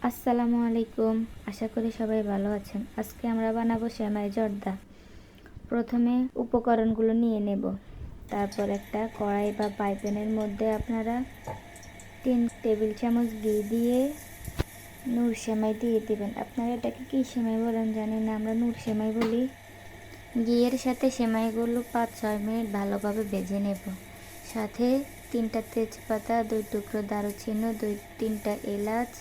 আসসালামু আলাইকুম। আশা করি সবাই ভালো আছেন। আজকে আমরা বানাবো সেমাই জর্দা। প্রথমে উপকরণগুলো নিয়ে নেব। তারপর একটা কড়াই বা পাইপ্যানের মধ্যে আপনারা 3 টেবিল চামচ ঘি দিয়ে নূর সেমাই দিয়ে দিবেন। আপনারা এটাকে কী সেমাই বলেন জানি না, আমরা নূর সেমাই বলি। ঘিয়ের সাথে সেমাইগুলো 5-6 মিনিট ভালোভাবে ভেজে নেব। সাথে 3টা তেজপাতা, 2 টুকরো দারুচিনি, 2-3টা এলাচ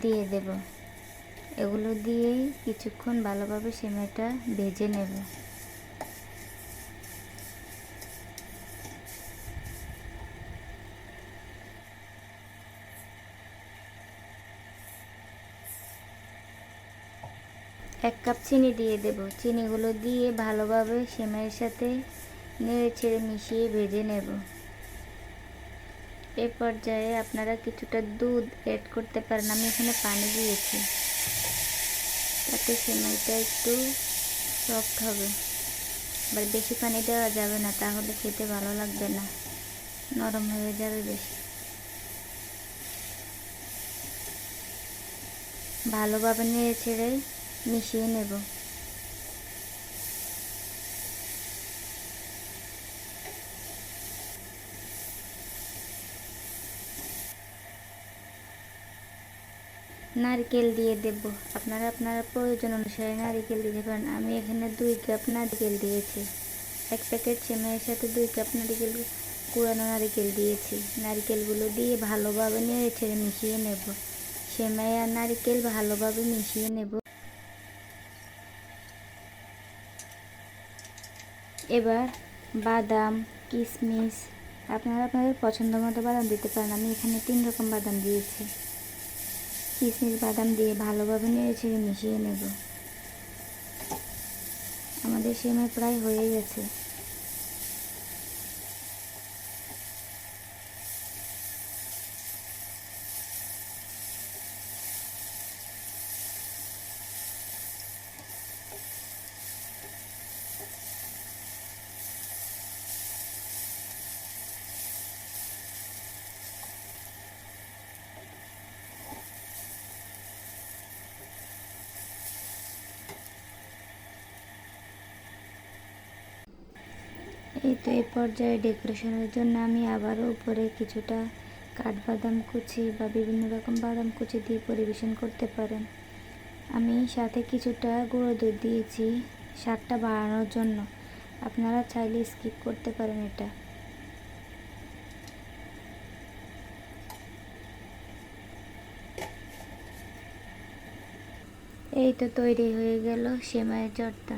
দিয়ে দেব। এগুলো দিয়েই কিছুক্ষণ ভালোভাবে সেমাইটা ভেজে নেব। এক কাপ চিনি দিয়ে দেব। চিনিগুলো দিয়ে ভালোভাবে সেমাইয়ের সাথে নেড়ে ছেড়ে মিশিয়ে ভেজে নেব। এ পর্যায়ে আপনারা কিছুটা দুধ অ্যাড করতে পারেন। আমি এখানে পানি দিয়েছি, তাতে সেমাইটা একটু সফট হবে। আবার বেশি পানি দেওয়া যাবে না, তাহলে খেতে ভালো লাগবে না, নরম হয়ে যাবে বেশি। ভালোভাবে নেড়ে ছেড়ে মিশিয়ে নেব। নারকেল দিয়ে দেব। আপনারা আপনার প্রয়োজন অনুসারে নারকেল দিতে পারেন। আমি এখানে 2 কাপ নারকেল দিয়েছি। 1 প্যাকেট সেমাইয়ের সাথে 2 কাপ নারকেল, কুড়ানো নারকেল দিয়েছি। নারকেলগুলো দিয়ে ভালোভাবে নেড়ে ছেড়ে মিশিয়ে নেব। সেমাই আর নারকেল ভালোভাবে মিশিয়ে নেব। এবার বাদাম, কিশমিশ, আপনারা আপনাদের পছন্দ মতো বাদাম দিতে পারেন। আমি এখানে 3 রকম বাদাম দিয়েছি। কিশমিশ বাদাম দিয়ে ভালোভাবে নেড়ে ছেড়ে মিশিয়ে নেব। আমাদের সেমাই প্রায় হয়ে গেছে। এই তো এই পর্যায়ে ডেকোরেশনের জন্য আমি আবারও উপরে কিছুটা কাঠবাদাম কুচি বা বিভিন্ন রকম বাদাম কুচি দিয়ে পরিবেশন করতে পারেন। আমি সাথে কিছুটা গুঁড়ো দুধ দিয়েছি স্বাদটা বাড়ানোর জন্য। আপনারা চাইলে স্কিপ করতে পারেন এটা। এই তো তৈরি হয়ে গেল সেমাইয়ের জর্দা।